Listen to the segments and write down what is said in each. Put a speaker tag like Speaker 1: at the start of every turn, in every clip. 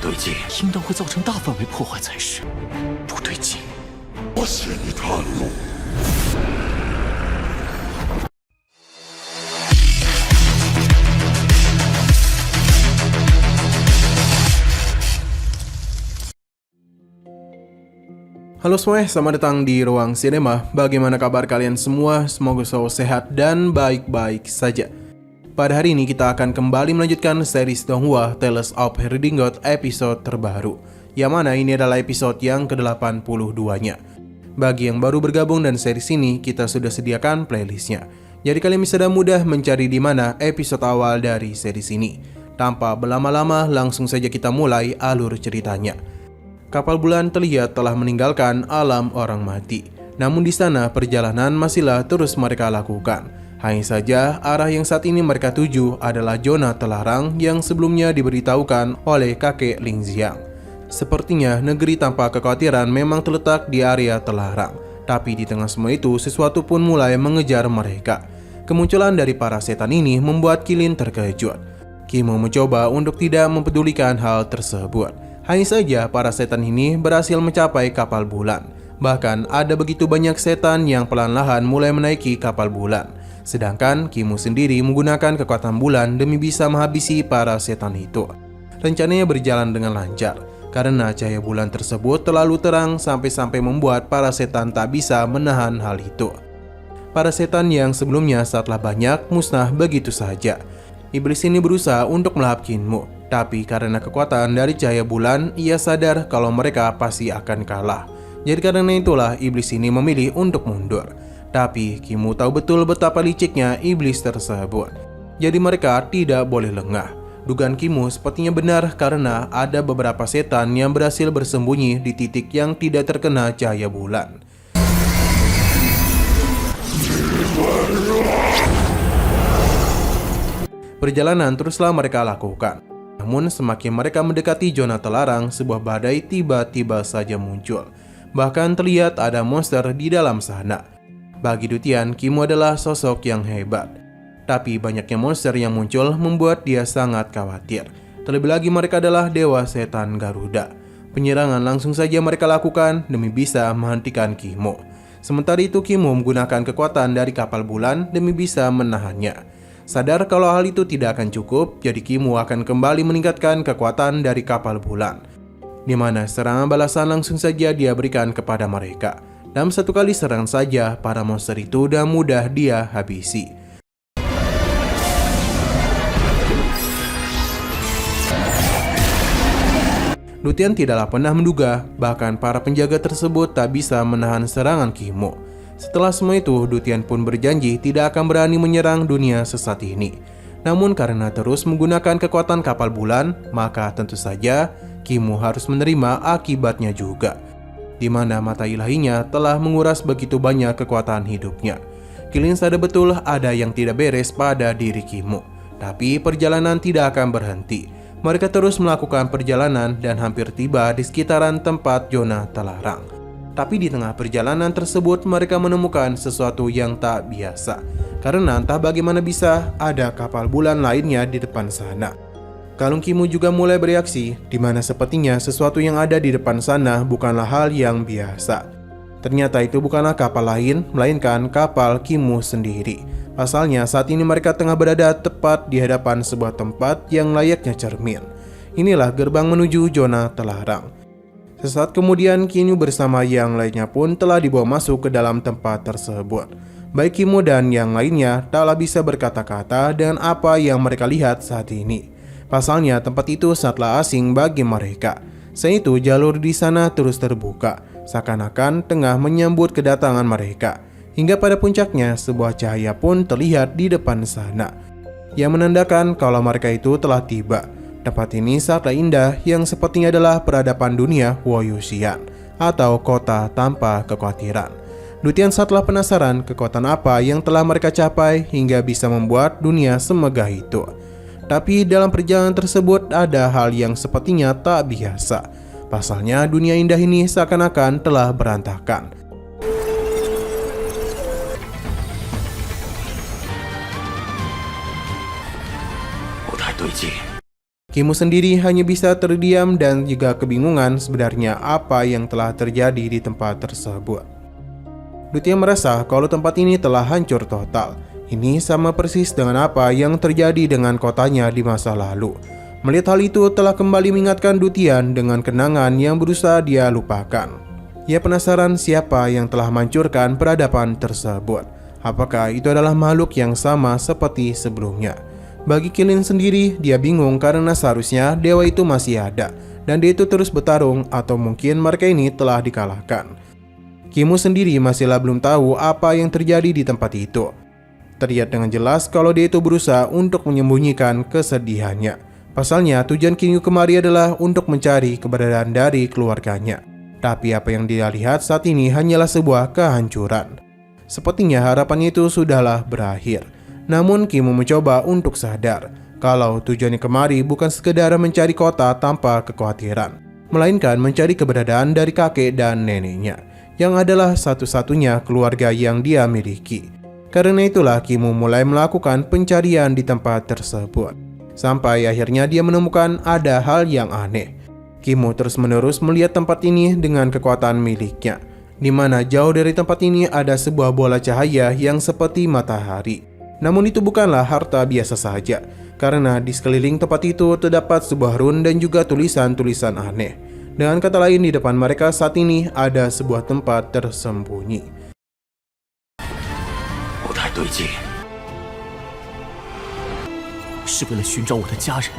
Speaker 1: 对劲，应当会造成大范围破坏才是。不对劲，
Speaker 2: 我携你探路。
Speaker 3: Halo semuanya, selamat datang di Ruang Sinema. Bagaimana kabar kalian semua? Semoga selalu sehat dan baik-baik saja. Pada hari ini kita akan kembali melanjutkan series Donghua Tales of Redingot episode terbaru, yang mana ini adalah episode yang ke-82-nya. Bagi yang baru bergabung dan series ini, kita sudah sediakan playlistnya. Jadi kalian bisa mudah mencari di mana episode awal dari series ini. Tanpa berlama-lama, langsung saja kita mulai alur ceritanya. Kapal bulan terlihat telah meninggalkan alam orang mati. Namun di sana perjalanan masihlah terus mereka lakukan. Hanya saja arah yang saat ini mereka tuju adalah zona terlarang yang sebelumnya diberitahukan oleh kakek Ling Xiang. Sepertinya negeri tanpa kekhawatiran memang terletak di area terlarang. Tapi di tengah semua itu sesuatu pun mulai mengejar mereka. Kemunculan dari para setan ini membuat Qilin terkejut. Kimo mencoba untuk tidak mempedulikan hal tersebut. Hanya saja para setan ini berhasil mencapai kapal bulan. Bahkan ada begitu banyak setan yang perlahan-lahan mulai menaiki kapal bulan. Sedangkan Kimo sendiri menggunakan kekuatan bulan demi bisa menghabisi para setan itu. Rencananya berjalan dengan lancar, karena cahaya bulan tersebut terlalu terang sampai-sampai membuat para setan tak bisa menahan hal itu. Para setan yang sebelumnya sangatlah banyak musnah begitu saja. Iblis ini berusaha untuk melahap Kinmu, tapi karena kekuatan dari cahaya bulan, ia sadar kalau mereka pasti akan kalah. Jadi karena itulah iblis ini memilih untuk mundur. Tapi Kinmu tahu betul betapa liciknya iblis tersebut. Jadi mereka tidak boleh lengah. Dugaan Kinmu sepertinya benar karena ada beberapa setan yang berhasil bersembunyi di titik yang tidak terkena cahaya bulan. Perjalanan teruslah mereka lakukan. Namun semakin mereka mendekati zona terlarang, sebuah badai tiba-tiba saja muncul. Bahkan terlihat ada monster di dalam sana. Bagi Dutian, Kimo adalah sosok yang hebat. Tapi banyaknya monster yang muncul membuat dia sangat khawatir. Terlebih lagi mereka adalah Dewa Setan Garuda. Penyerangan langsung saja mereka lakukan demi bisa menghentikan Kimo. Sementara itu Kimo menggunakan kekuatan dari kapal bulan demi bisa menahannya. Sadar kalau hal itu tidak akan cukup, jadi Kimo akan kembali meningkatkan kekuatan dari kapal bulan, di mana serangan balasan langsung saja dia berikan kepada mereka. Dalam satu kali serangan saja, para monster itu sudah mudah dia habisi. Dutian tidaklah pernah menduga, bahkan para penjaga tersebut tak bisa menahan serangan Kimo. Setelah semua itu, Dutian pun berjanji tidak akan berani menyerang dunia sesat ini. Namun karena terus menggunakan kekuatan kapal bulan, maka tentu saja Kimo harus menerima akibatnya juga. Di mana mata ilahinya telah menguras begitu banyak kekuatan hidupnya. Qilin sadar betul ada yang tidak beres pada diri Kimo. Tapi perjalanan tidak akan berhenti. Mereka terus melakukan perjalanan dan hampir tiba di sekitaran tempat zona terlarang. Tapi di tengah perjalanan tersebut mereka menemukan sesuatu yang tak biasa. Karena entah bagaimana bisa ada kapal bulan lainnya di depan sana. Kalung Kimo juga mulai bereaksi, di mana sepertinya sesuatu yang ada di depan sana bukanlah hal yang biasa. Ternyata itu bukanlah kapal lain, melainkan kapal Kimo sendiri. Pasalnya saat ini mereka tengah berada tepat di hadapan sebuah tempat yang layaknya cermin. Inilah gerbang menuju zona terlarang. Sesaat kemudian Kinyu bersama yang lainnya pun telah dibawa masuk ke dalam tempat tersebut. Baik Kimo dan yang lainnya taklah bisa berkata-kata dengan apa yang mereka lihat saat ini. Pasalnya tempat itu sangatlah asing bagi mereka. Selain itu jalur di sana terus terbuka, seakan-akan tengah menyambut kedatangan mereka. Hingga pada puncaknya sebuah cahaya pun terlihat di depan sana, yang menandakan kalau mereka itu telah tiba. Tempat ini sangatlah indah yang sepertinya adalah peradaban dunia Woyushian atau kota tanpa kekhawatiran. Dutian sangatlah penasaran kekuatan apa yang telah mereka capai hingga bisa membuat dunia semegah itu. Tapi dalam perjalanan tersebut ada hal yang sepertinya tak biasa. Pasalnya dunia indah ini seakan-akan telah berantakan. Kimo sendiri hanya bisa terdiam dan juga kebingungan sebenarnya apa yang telah terjadi di tempat tersebut. Dutian merasa kalau tempat ini telah hancur total. Ini sama persis dengan apa yang terjadi dengan kotanya di masa lalu. Melihat hal itu telah kembali mengingatkan Dutian dengan kenangan yang berusaha dia lupakan. Ia penasaran siapa yang telah menghancurkan peradaban tersebut. Apakah itu adalah makhluk yang sama seperti sebelumnya? Bagi Kilin sendiri, dia bingung karena seharusnya dewa itu masih ada dan dia itu terus bertarung, atau mungkin mereka ini telah dikalahkan. Kimo sendiri masihlah belum tahu apa yang terjadi di tempat itu. Terlihat dengan jelas kalau dia itu berusaha untuk menyembunyikan kesedihannya. Pasalnya tujuan Kinyu kemari adalah untuk mencari keberadaan dari keluarganya. Tapi apa yang dia lihat saat ini hanyalah sebuah kehancuran. Sepertinya harapannya itu sudahlah berakhir. Namun Kimo mencoba untuk sadar kalau tujuannya kemari bukan sekedar mencari kota tanpa kekhawatiran, melainkan mencari keberadaan dari kakek dan neneknya, yang adalah satu-satunya keluarga yang dia miliki. Karena itulah Kimo mulai melakukan pencarian di tempat tersebut. Sampai akhirnya dia menemukan ada hal yang aneh. Kimo terus-menerus melihat tempat ini dengan kekuatan miliknya, di mana jauh dari tempat ini ada sebuah bola cahaya yang seperti matahari. Namun itu bukanlah harta biasa saja, karena di sekeliling tempat itu terdapat sebuah rune dan juga tulisan-tulisan aneh. Dengan kata lain, di depan mereka saat ini ada sebuah tempat tersembunyi.
Speaker 1: 不太对劲，是为了寻找我的家人。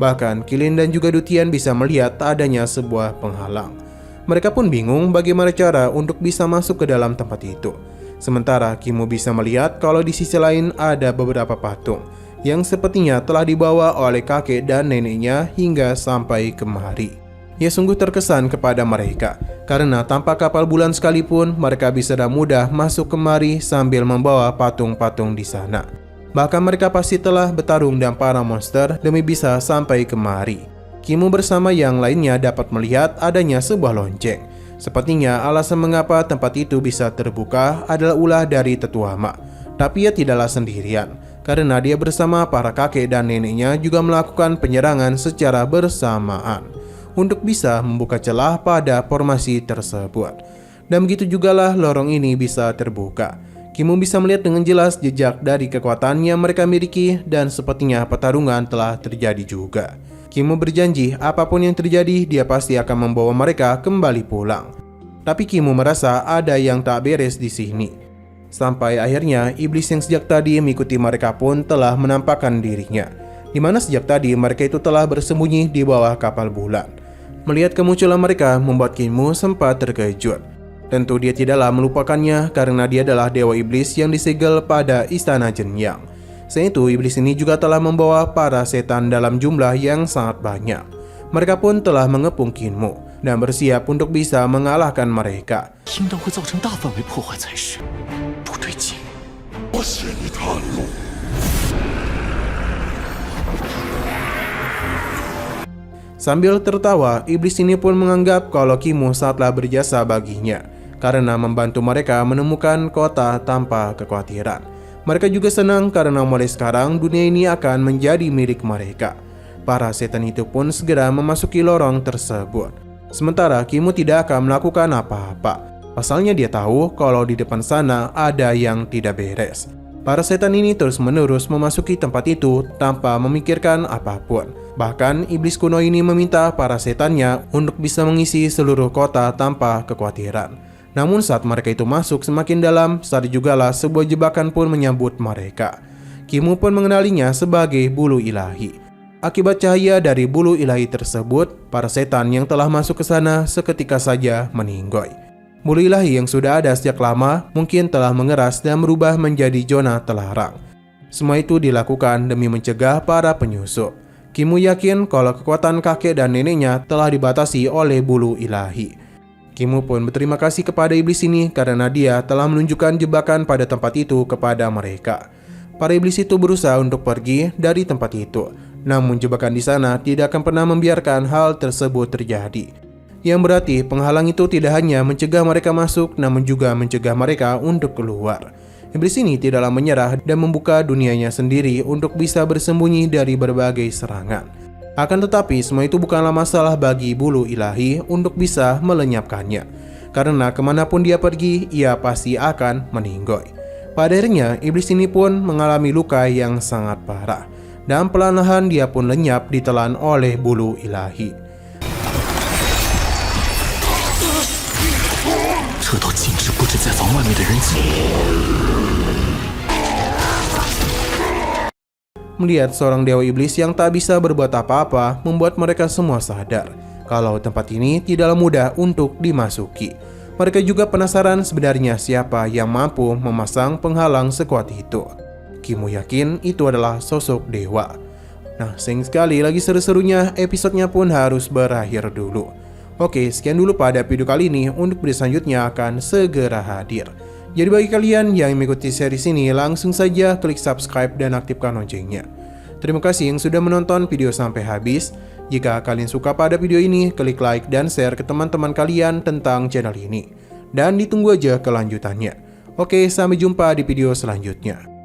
Speaker 3: Bahkan Kilin dan juga Dutian bisa melihat adanya sebuah penghalang. Mereka pun bingung bagaimana cara untuk bisa masuk ke dalam tempat itu. Sementara Kimo bisa melihat kalau di sisi lain ada beberapa patung yang sepertinya telah dibawa oleh kakek dan neneknya hingga sampai kemari. Ia sungguh terkesan kepada mereka, karena tanpa kapal bulan sekalipun mereka bisa dengan mudah masuk kemari sambil membawa patung-patung di sana. Bahkan mereka pasti telah bertarung dengan para monster demi bisa sampai kemari. Kimo bersama yang lainnya dapat melihat adanya sebuah lonceng. Sepertinya alasan mengapa tempat itu bisa terbuka adalah ulah dari tetua mak. Tapi ia tidaklah sendirian, karena dia bersama para kakek dan neneknya juga melakukan penyerangan secara bersamaan untuk bisa membuka celah pada formasi tersebut. Dan begitu jugalah lorong ini bisa terbuka. Kimo bisa melihat dengan jelas jejak dari kekuatan yang mereka miliki, dan sepertinya pertarungan telah terjadi juga. Kimo berjanji apapun yang terjadi dia pasti akan membawa mereka kembali pulang. Tapi Kimo merasa ada yang tak beres di sini. Sampai akhirnya iblis yang sejak tadi mengikuti mereka pun telah menampakkan dirinya, di mana sejak tadi mereka itu telah bersembunyi di bawah kapal bulan. Melihat kemunculan mereka membuat Kimo sempat terkejut. Tentu dia tidaklah melupakannya karena dia adalah dewa iblis yang disegel pada istana Jenyang. Selain itu, iblis ini juga telah membawa para setan dalam jumlah yang sangat banyak. Mereka pun telah mengepung Kimo dan bersiap untuk bisa mengalahkan mereka.
Speaker 1: 应当会造成大范围破坏才是，不对劲。
Speaker 2: 我写你探路。
Speaker 3: Sambil tertawa, iblis ini pun menganggap kalau Kimo sangatlah berjasa baginya karena membantu mereka menemukan kota tanpa kekhawatiran. Mereka juga senang karena mulai sekarang dunia ini akan menjadi milik mereka. Para setan itu pun segera memasuki lorong tersebut. Sementara Kimo tidak akan melakukan apa-apa. Pasalnya dia tahu kalau di depan sana ada yang tidak beres. Para setan ini terus-menerus memasuki tempat itu tanpa memikirkan apapun. Bahkan iblis kuno ini meminta para setannya untuk bisa mengisi seluruh kota tanpa kekhawatiran. Namun saat mereka itu masuk semakin dalam, saat jugalah sebuah jebakan pun menyambut mereka. Kimo pun mengenalinya sebagai bulu ilahi. Akibat cahaya dari bulu ilahi tersebut, para setan yang telah masuk ke sana seketika saja meninggoy. Bulu ilahi yang sudah ada sejak lama mungkin telah mengeras dan berubah menjadi zona terlarang. Semua itu dilakukan demi mencegah para penyusup. Kimo yakin kalau kekuatan kakek dan neneknya telah dibatasi oleh bulu ilahi. Kimo pun berterima kasih kepada iblis ini karena dia telah menunjukkan jebakan pada tempat itu kepada mereka. Para iblis itu berusaha untuk pergi dari tempat itu, namun jebakan di sana tidak akan pernah membiarkan hal tersebut terjadi. Yang berarti penghalang itu tidak hanya mencegah mereka masuk, namun juga mencegah mereka untuk keluar. Iblis ini tidaklah menyerah dan membuka dunianya sendiri untuk bisa bersembunyi dari berbagai serangan. Akan tetapi semua itu bukanlah masalah bagi bulu ilahi untuk bisa melenyapkannya, karena kemanapun dia pergi, ia pasti akan meninggoy. Pada akhirnya, iblis ini pun mengalami luka yang sangat parah, dan perlahan dia pun lenyap ditelan oleh bulu ilahi.
Speaker 1: 这道禁制布置在房外面的人迹。
Speaker 3: Melihat seorang dewa iblis yang tak bisa berbuat apa-apa membuat mereka semua sadar kalau tempat ini tidaklah mudah untuk dimasuki. Mereka juga penasaran sebenarnya siapa yang mampu memasang penghalang sekuat itu. Kimo yakin itu adalah sosok dewa. Nah, sayang sekali lagi seru-serunya episodenya pun harus berakhir dulu. Oke, sekian dulu pada video kali ini. Untuk video selanjutnya akan segera hadir. Jadi bagi kalian yang mengikuti series ini, langsung saja klik subscribe dan aktifkan loncengnya. Terima kasih yang sudah menonton video sampai habis. Jika kalian suka pada video ini, klik like dan share ke teman-teman kalian tentang channel ini. Dan ditunggu aja kelanjutannya. Oke, sampai jumpa di video selanjutnya.